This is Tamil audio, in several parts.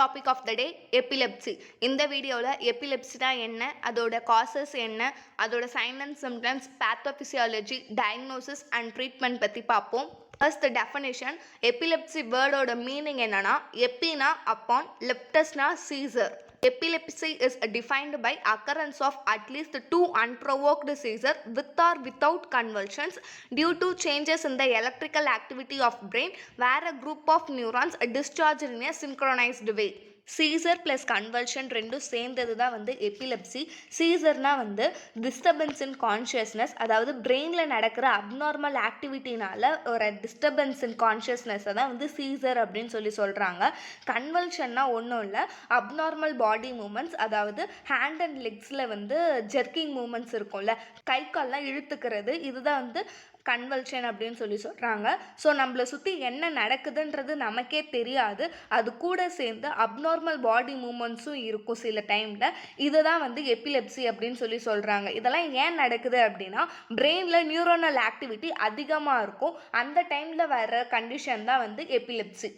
Topic of the day epilepsy. இந்த வீடியோவில் எபிலெப்சினா என்ன, அதோட காசஸ் என்ன, அதோட sign and symptoms, pathophysiology, diagnosis and treatment பற்றி பார்ப்போம். First definition. எபிலெப்சி வேர்டோட மீனிங் என்னன்னா, எப்பினா அப்பான், லெப்டஸ்னா seizure. Epilepsy is defined by occurrence of at least 2 unprovoked seizures with or without convulsions due to changes in the electrical activity of brain where a group of neurons discharge in a synchronized way. Seizure plus convulsion ரெண்டும் சேர்ந்தது தான் வந்து எபிலெப்சி. சீசர்னால் வந்து டிஸ்டர்பன்ஸ் இன் கான்ஷியஸ்னஸ், அதாவது பிரெயினில் நடக்கிற அப்நார்மல் ஆக்டிவிட்டினால ஒரு டிஸ்டர்பன்ஸ் இன் கான்ஷியஸ்னஸை தான் வந்து சீசர் அப்படின்னு சொல்கிறாங்க. கன்வல்ஷன்னா ஒன்றும் இல்லை, அப்நார்மல் பாடி மூமெண்ட்ஸ், அதாவது ஹேண்ட் அண்ட் லெக்ஸில் வந்து ஜெர்க்கிங் மூமெண்ட்ஸ் இருக்கும்ல, கை கால்லாம் இழுத்துக்கிறது, இதுதான் வந்து கன்வல்ஷன் அப்படின்னு சொல்கிறாங்க. ஸோ நம்மளை சுற்றி என்ன நடக்குதுன்றது நமக்கே தெரியாது, அது கூட சேர்ந்து அப்நார்மல் பாடி மூமெண்ட்ஸும் இருக்கும் சில டைமில். இதுதான் வந்து எபிலெப்சி அப்படின்னு சொல்கிறாங்க. இதெல்லாம் ஏன் நடக்குது அப்படின்னா, பிரெயினில் நியூரோனல் ஆக்டிவிட்டி அதிகமாக இருக்கும், அந்த டைமில் வர கண்டிஷன் தான் வந்து எபிலெப்சி.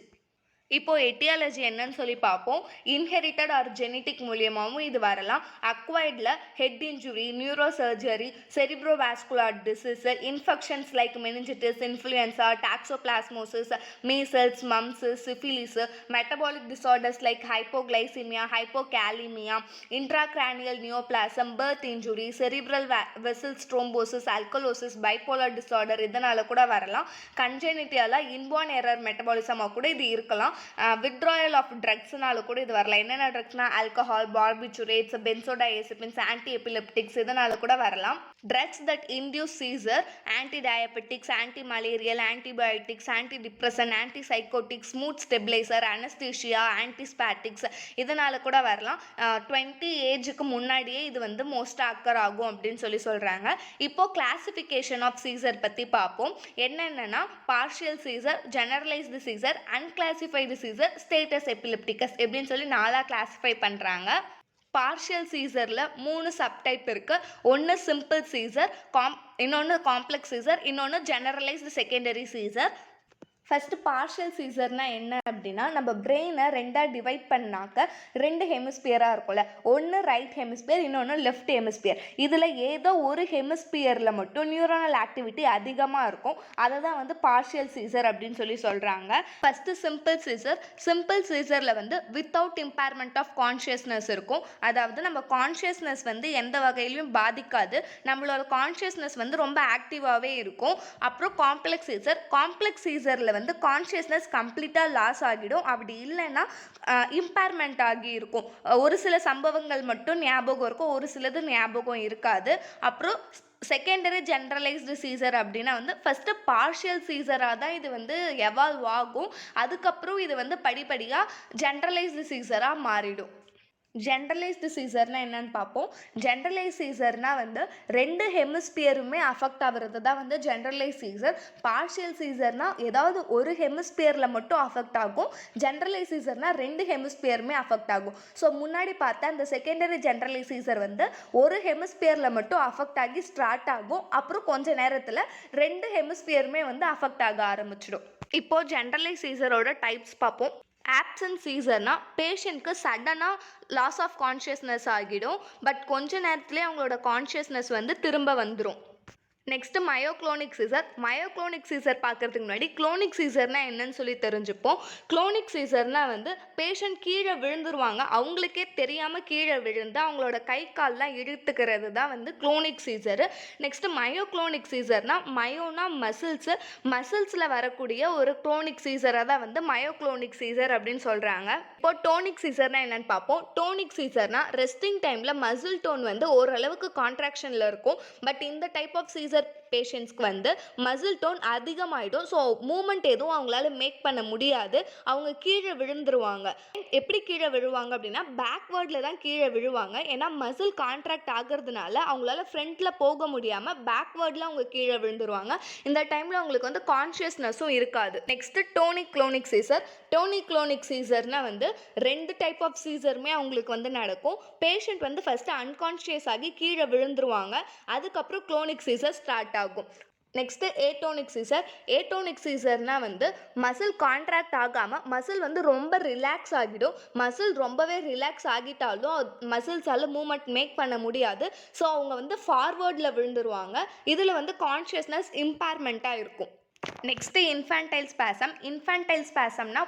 இப்போது எட்டியாலஜி என்னன்னு சொல்லி பார்ப்போம். இன்ஹெரிட்டட் ஆர் ஜெனட்டிக் மூலியமாகவும் இது வரலாம். அக்வைர்டில் head injury, neuro surgery, cerebrovascular disease, infections like meningitis, influenza, toxoplasmosis, measles, mumps, syphilis, metabolic disorders like hypoglycaemia, hypokalaemia, intracranial neoplasm, birth injury, cerebral vessel thrombosis, alkalosis, bipolar disorder, இதனால் கூட வரலாம். கன்ஜெனிட்டியலாக இன்பார்ன் எரர் மெட்டபாலிசமாக கூட இது இருக்கலாம். வித்ட்ராயல் ஆஃப் ட்ரக்ஸ்னால கூட இது வரலாம். என்னென்ன ட்ரக்ஸ்னா ஆல்கஹால், பார்பிச்சுரேட்ஸ், பென்சோடையசிபின்ஸ், ஆன்டி எபிலெப்டிக்ஸ், இதனால கூட வரலாம். Drugs that induce seizure, anti diabetics, anti malarial, antibiotics, anti depression, anti psychotics, mood stabiliser, anaesthesia, antispastics, இதனால கூட வரலாம். 20 ஏஜுக்கு முன்னாடியே இது வந்து மோஸ்ட்டாக அக்கர் ஆகும் அப்படின்னு சொல்கிறாங்க. இப்போ கிளாசிஃபிகேஷன் ஆஃப் சீசர் பற்றி பார்ப்போம். என்னென்னா partial seizure, generalised seizure, unclassified seizure, status epilepticus எப்படின்னு சொல்லி 4 கிளாஸிஃபை பண்ணுறாங்க. பார்ஷியல் சீசரில் 3 சப்டைப் இருக்குது. ஒன்று சிம்பிள் சீசர், இன்னொன்று காம்ப்ளெக்ஸ் சீசர், இன்னொன்று generalised secondary seizure. First partial சீசர்னால் என்ன அப்படின்னா, நம்ம பிரெயினை 2ஆக டிவைட் பண்ணாக்க 2 ஹெமிஸ்பியராக இருக்கும்ல, ஒன்று ரைட் ஹெமிஸ்பியர், இன்னொன்று லெஃப்ட் ஹெமிஸ்பியர். இதில் ஏதோ ஒரு ஹெமிஸ்பியரில் மட்டும் நியூரோனல் ஆக்டிவிட்டி அதிகமாக இருக்கும், அதை தான் வந்து பார்ஷியல் சீசர் அப்படின்னு சொல்கிறாங்க. First simple seizure. சிம்பிள் சீசரில் வந்து வித்தவுட் இம்பேர்மெண்ட் ஆஃப் கான்ஷியஸ்னஸ் இருக்கும், அதாவது நம்ம கான்ஷியஸ்னஸ் வந்து எந்த வகையிலையும் பாதிக்காது, நம்மளோட கான்ஷியஸ்னஸ் வந்து ரொம்ப ஆக்டிவாகவே இருக்கும். அப்புறம் காம்ப்ளெக்ஸ் சீசர். காம்ப்ளெக்ஸ் சீசரில் வந்து கான்ஷியஸ்னஸ் கம்ப்ளீட்டாக லாஸ் ஆகிடும், அப்படி இல்லைன்னா இம்பேர்மெண்ட் ஆகி இருக்கும். ஒரு சில சம்பவங்கள் மட்டும் ஞாபகம் இருக்கும், ஒரு சிலது ஞாபகம் இருக்காது. அப்புறம் செகண்டரி ஜென்ரலைஸ்டு சீசர் அப்படின்னா வந்து ஃபஸ்ட்டு பார்ஷியல் சீசராக தான் இது வந்து எவால்வ் ஆகும், அதுக்கப்புறம் இது வந்து படிப்படியாக ஜென்ரலைஸ்டு சீசராக மாறிடும். ஜென்ரலைஸ்டு சீசர்னால் என்னன்னு பார்ப்போம். ஜென்ரலைஸ் சீசர்னால் வந்து 2 ஹெமிஸ்பியருமே அஃபெக்ட் ஆகிறது தான் வந்து ஜென்ரலைஸ் சீசர். பார்ஷியல் சீசர்னால் ஏதாவது ஒரு ஹெமிஸ்பியரில் மட்டும் அஃபெக்ட் ஆகும், ஜென்ரலைஸ் சீசர்னால் 2 ஹெமிஸ்பியருமே அஃபெக்ட் ஆகும். ஸோ முன்னாடி பார்த்தா இந்த செகண்டரி ஜென்ரலைஸ் சீசர் வந்து ஒரு ஹெமிஸ்பியரில் மட்டும் அஃபெக்ட் ஆகி ஸ்டார்ட் ஆகும், அப்புறம் கொஞ்ச நேரத்தில் 2 ஹெமிஸ்பியருமே வந்து அஃபெக்ட் ஆக ஆரம்பிச்சிடும். இப்போது ஜென்ரலைஸ் சீசரோட டைப்ஸ் பார்ப்போம். ஆப்சன்ட் சீசர்னா பேஷண்ட்க்கு சடனாக லாஸ் ஆஃப் கான்ஷியஸ்னஸ் ஆகிடும், பட் கொஞ்ச நேரத்துலேயே அவங்களோட கான்ஷியஸ்னஸ் வந்து திரும்ப வந்துடும். Next myoclonic seizure. Myoclonic seizure பார்க்குறதுக்கு முன்னாடி குளோனிக் சீசர்னால் என்னன்னு சொல்லி தெரிஞ்சுப்போம். குளோனிக் சீசர்னால் வந்து பேஷண்ட் கீழே விழுந்துருவாங்க, அவங்களுக்கே தெரியாமல் கீழே விழுந்து அவங்களோட கை கால்லாம் இழுத்துக்கிறது தான் வந்து குளோனிக் சீசரு. நெக்ஸ்ட்டு மயோக்ளோனிக் சீசர்னால், மயோனா மசில்ஸு, மசில்ஸில் வரக்கூடிய ஒரு குளோனிக் சீசரை தான் வந்து மயோக்ளோனிக் சீசர் அப்படின்னு சொல்கிறாங்க. இப்போ டோனிக் சீசர்னால் என்னென்னு பார்ப்போம். டோனிக் சீசர்னால் ரெஸ்டிங் டைமில் மசில் டோன் வந்து ஓரளவுக்கு கான்ட்ராக்ஷனில் இருக்கும், பட் இந்த டைப் ஆஃப் சீசர் பேஷண்ட்ஸ்க்கு வந்து மசில் டோன் அதிகமாகிடும், ஸோ மூமெண்ட் எதுவும் அவங்களால மேக் பண்ண முடியாது, அவங்க கீழே விழுந்துருவாங்க. எப்படி கீழே விழுவாங்க அப்படின்னா பேக்வேர்டில் தான் கீழே விழுவாங்க, ஏன்னா மசில் கான்ட்ராக்ட் ஆகிறதுனால அவங்களால ஃப்ரண்ட்டில் போக முடியாமல் பேக்வேர்டில் அவங்க கீழே விழுந்துருவாங்க. இந்த டைமில் அவங்களுக்கு வந்து கான்ஷியஸ்னஸும் இருக்காது. Next tonic clonic seizure. Tonic clonic சீசர்னால் வந்து 2 டைப் ஆஃப் சீசருமே அவங்களுக்கு வந்து நடக்கும். பேஷண்ட் வந்து ஃபஸ்ட்டு அன்கான்ஷியஸ் ஆகி கீழே விழுந்துருவாங்க, அதுக்கப்புறம் குளோனிக் சீசர் ஸ்டார்ட் ஆகும். Next atonic seizure. ஏட்டோனிக் சீசர்னா வந்து மசில் கான்ட்ராக்ட் ஆகாமல் மசில் வந்து ரொம்ப ரிலாக்ஸ் ஆகிடும். மசில் ரொம்பவே ரிலாக்ஸ் ஆகிட்டாலும் மசில்ஸால் மூமெண்ட் மேக் பண்ண முடியாது. ஸோ அவங்க வந்து ஃபார்வர்டில் விழுந்துருவாங்க. இதில் வந்து கான்ஷியஸ்னஸ் இம்பேர்மெண்ட்டாக இருக்கும். Next இன்ஃபேன்டைல் spasm. இன்ஃபேன்டைல் ஸ்பாசம்னா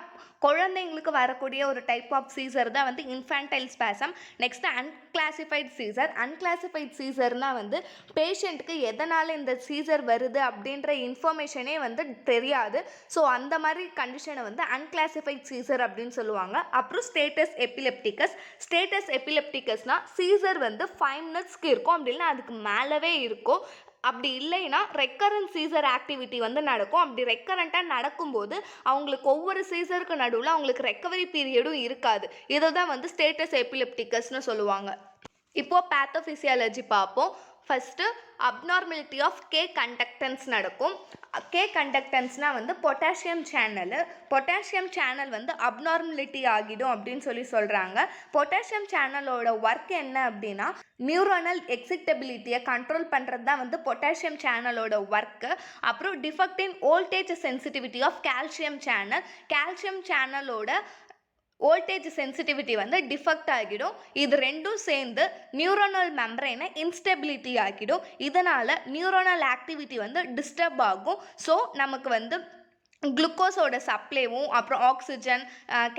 குழந்தைங்களுக்கு வரக்கூடிய ஒரு டைப் ஆஃப் சீசர் தான் வந்து infantile spasm. Next unclassified seizure. Unclassified சீசர்னா வந்து பேஷண்ட்டுக்கு எதனால் இந்த சீசர் வருது அப்படின்ற இன்ஃபர்மேஷனே வந்து தெரியாது. ஸோ அந்த மாதிரி கண்டிஷனை வந்து அன்கிளாசிஃபைட் சீசர் அப்படின்னு சொல்லுவாங்க. அப்புறம் ஸ்டேட்டஸ் எபிலெப்டிகஸ். ஸ்டேட்டஸ் எபிலெப்டிகஸ்னால் சீசர் வந்து 5 மினிட்ஸ்க்கு இருக்கும், அப்படின்னா அதுக்கு மேலவே இருக்கும். அப்படி இல்லைன்னா ரெக்கரண்ட் சீசர் ஆக்டிவிட்டி வந்து நடக்கும். அப்படி ரெக்கரண்ட்டாக நடக்கும்போது அவங்களுக்கு ஒவ்வொரு சீசருக்கு நடுவில் அவங்களுக்கு ரெக்கவரி பீரியடும் இருக்காது. இதை தான் வந்து ஸ்டேட்டஸ் எபிலெப்டிகஸ்னு சொல்லுவாங்க. இப்போது பேத்தோஃபிசியாலஜி பார்ப்போம். First abnormality of K conductance நடக்கும். கே கண்டக்டன்ஸ்னால் வந்து பொட்டாசியம் சேனலு. பொட்டாசியம் சேனல் வந்து அப்நார்மலிட்டி ஆகிடும் அப்படின்னு சொல்கிறாங்க. பொட்டாசியம் சேனலோட ஒர்க் என்ன அப்படின்னா நியூரோனல் எக்ஸிட்டபிலிட்டியை கண்ட்ரோல் பண்ணுறது தான் வந்து பொட்டாசியம் சேனலோட ஒர்க்கு. அப்புறம் defect in voltage sensitivity of calcium channel. Calcium சேனலோட வோல்டேஜ் சென்சிட்டிவிட்டி வந்து டிஃபெக்ட் ஆகிடும். இது ரெண்டும் சேர்ந்து நியூரோனல் மெம்பரைனை இன்ஸ்டெபிலிட்டி ஆகிடும். இதனால் நியூரோனல் ஆக்டிவிட்டி வந்து டிஸ்டர்ப் ஆகும். ஸோ நமக்கு வந்து குளுக்கோஸோட சப்ளைவும் அப்புறம் ஆக்சிஜன்,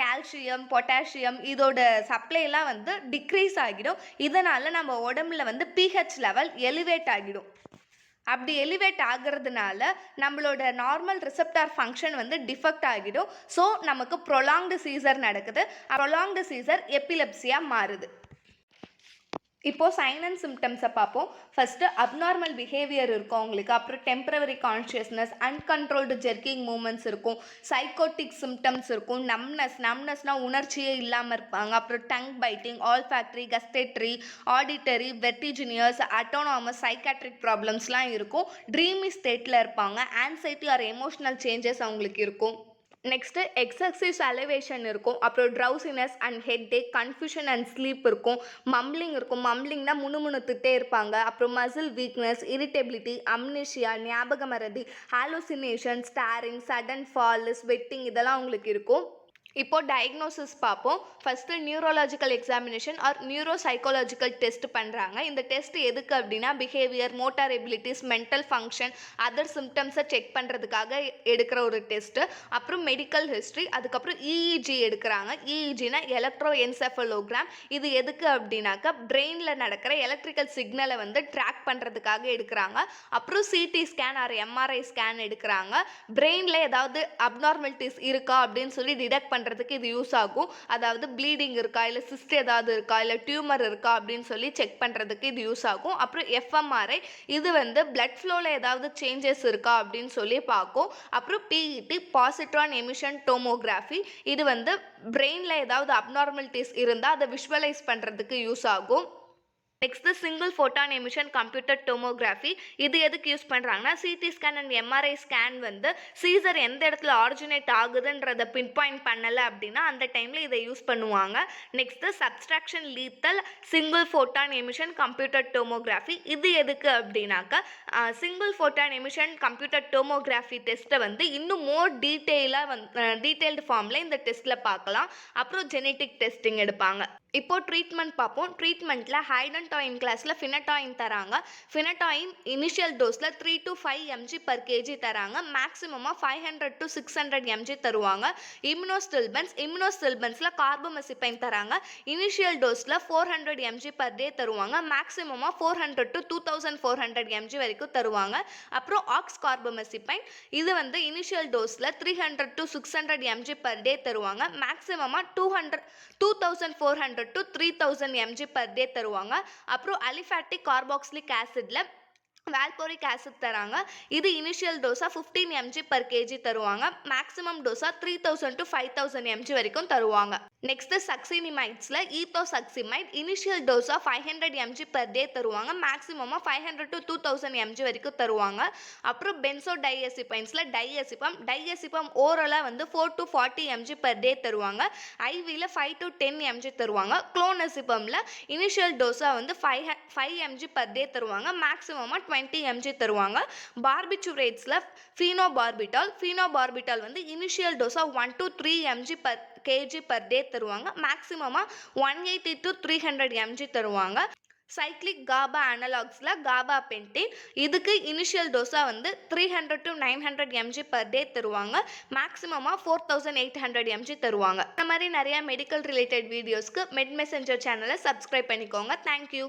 கால்சியம், பொட்டாசியம் இதோட சப்ளைலாம் வந்து டிக்ரீஸ் ஆகிடும். இதனால் நம்ம உடம்புல வந்து பிஹெச் லெவல் எலிவேட் ஆகிடும். அப்படி எலிவேட் ஆகிறதுனால நம்மளோட நார்மல் ரிசெப்டார் ஃபங்க்ஷன் வந்து டிஃபெக்ட் ஆகிடும். ஸோ நமக்கு ப்ரொலாங்டு சீசர் நடக்குது. ப்ரொலாங்டு சீசர் எபிலெப்சியாக மாறுது. இப்போது சைன் அண்ட் சிம்டம்ஸை பார்ப்போம். ஃபஸ்ட்டு அப்நார்மல் பிஹேவியர் இருக்கும் அவங்களுக்கு. அப்புறம் temporary consciousness, uncontrolled jerking movements இருக்கும். சைக்கோட்டிக் சிம்டம்ஸ் இருக்கும். நம்னஸ்னால் உணர்ச்சியே இல்லாமல் இருப்பாங்க. அப்புறம் tongue biting, olfactory, gustatory, auditory, vertiginous, autonomous, psychiatric ப்ராப்ளம்ஸ்லாம் இருக்கும். ட்ரீமி ஸ்டேட்டில் இருப்பாங்க. ஆன்சைட்டி ஆர் எமோஷனல் சேஞ்சஸ் அவங்களுக்கு இருக்கும். நெக்ஸ்ட்டு எக்ஸசிவ் சலைவேஷன் இருக்கும். அப்புறம் drowsiness and headache, confusion and sleep இருக்கும். மம்லிங் இருக்கும். மம்லிங்னா முணுமுணுத்துட்டே இருப்பாங்க. அப்புறம் மசில் வீக்னஸ், இரிட்டபிலிட்டி, அம்னீஷியா, ஞாபக மறதி, hallucination, staring, sudden fall, sweating இதெல்லாம் உங்களுக்கு இருக்கும். இப்போ டயக்னோசிஸ் பார்ப்போம். First neurological examination or neuro psychological test பண்ணுறாங்க. இந்த டெஸ்ட் எதுக்கு அப்படின்னா behaviour, motor abilities, mental function, other சிம்டம்ஸை செக் பண்ணுறதுக்காக எடுக்கிற ஒரு டெஸ்ட்டு. அப்புறம் மெடிக்கல் ஹிஸ்ட்ரி, அதுக்கப்புறம் இஇஜி எடுக்கிறாங்க. இஇஜினா எலக்ட்ரோ என்செஃபலோகிராம். இது எதுக்கு அப்படின்னாக்கா பிரெயினில் நடக்கிற எலக்ட்ரிக்கல் சிக்னலை வந்து ட்ராக் பண்ணுறதுக்காக எடுக்கிறாங்க. அப்புறம் CT scan R MRI scan எடுக்கிறாங்க. பிரெயினில் ஏதாவது அப்நார்மலிட்டிஸ் இருக்கா அப்படின்னு சொல்லி டிடெக்ட் பண்ணுறதுக்கு இது யூஸ் ஆகும். அதாவது ப்ளீடிங் இருக்கா, இல்லை சிஸ்ட் ஏதாவது இருக்கா, இல்லை டியூமர் இருக்கா அப்படின்னு சொல்லி செக் பண்ணுறதுக்கு இது யூஸ் ஆகும். அப்புறம் எஃப்எம்ஆர்ஐ, இது வந்து பிளட் ஃப்ளோவில் ஏதாவது சேஞ்சஸ் இருக்கா அப்படின்னு சொல்லி பார்க்கும். அப்புறம் பிஇடி, பாசிட்ரான் எமிஷன் டோமோகிராஃபி, இது வந்து பிரெயினில் ஏதாவது அப்நார்மலிட்டிஸ் இருந்தால் அதை விஷுவலைஸ் பண்ணுறதுக்கு யூஸ் ஆகும். Next single photon emission computer tomography, இது எதுக்கு யூஸ் பண்ணுறாங்கன்னா CT scan and MRI scan வந்து சீசர் எந்த இடத்துல ஆரிஜினேட் ஆகுதுன்றதை பின் பாயிண்ட் பண்ணலை அப்படின்னா அந்த டைமில் இதை யூஸ் பண்ணுவாங்க. Next subtraction lethal single photon emission computer tomography, இது எதுக்கு அப்படின்னாக்கா single photon emission computer tomography டெஸ்ட்டை வந்து இன்னும் மோர் டீட்டெயில்டு ஃபார்மில் இந்த டெஸ்ட்டில் பார்க்கலாம். அப்புறம் ஜெனட்டிக் டெஸ்டிங் எடுப்பாங்க. இப்போது ட்ரீட்மெண்ட் பார்ப்போம். ட்ரீட்மெண்ட்டில் ஹைடன்டாயின் கிளாஸில் ஃபினட்டாயின் தராங்க. ஃபினட்டாயின் initial டோஸில் 3 to 5 mg per kg தராங்க. மேக்ஸிமமாக 500 to 600 mg தருவாங்க. இம்யூனோஸ்டில்பன்ஸில் கார்போமெசிபைன் தராங்க. இனிஷியல் டோஸில் 400 mg per day தருவாங்க. மேக்ஸிமமாக 400 to 2400 mg வரைக்கும் தருவாங்க. அப்புறம் ஆக்ஸ் கார்போமெசிபைன், இது வந்து initial டோஸில் 300 to 600 mg per day தருவாங்க. மேக்ஸிமமாக 2400 to 3000 mg per day தருவாங்க. அப்புறம் அலிஃபாட்டிக் கார்பாக்சிலிக் ஆசிட்ல வால்போரிக் ஆசிட் தராங்க. இது இனிஷியல் டோஸாக 15 mg per kg தருவாங்க. மேக்ஸிமம் டோஸாக 3000 to 5000 mg வரைக்கும் தருவாங்க. நெக்ஸ்ட் சக்சினிமைட்ஸில் ஈத்தோசக்சிமைட் இனிஷியல் டோஸாக 500 mg பர் டே தருவாங்க. மேக்ஸிமமாக 500 to 2000 mg வரைக்கும் தருவாங்க. அப்புறம் பென்சோடையசிபைன்ஸில் டையசிபம் ஓரலாக வந்து 4 to 40 mg பர் டே தருவாங்க. ஐவியில் 5 to 10 mg தருவாங்க. குளோனசிபமில் இனிஷியல் டோஸாக வந்து 5 mg பர் டே தருவாங்க. மேக்ஸிமமாக 20 mg தருவாங்க. பார்பிச்சுரேட்ஸில் ஃபீனோபார்பிட்டால் வந்து இனிஷியல் டோஸாக 1 to 3 mg per kg per day தருவாங்க. மேக்ஸிமமாக 180 to 300 mg தருவாங்க. சைக்ளிக் காபா அனலாக்ஸில் காபா பென்டேன் இதுக்கு இனிஷியல் டோஸாக வந்து 300 to 900 mg பர் டே தருவாங்க. மேக்ஸிமமாக 4800 mg தருவாங்க. இந்த மாதிரி நிறைய மெடிக்கல் ரிலேட்டட் வீடியோஸ்க்கு மெட் மெசஞ்சர் சேனலை சப்ஸ்கிரைப் பண்ணிக்கோங்க. தேங்க்யூ.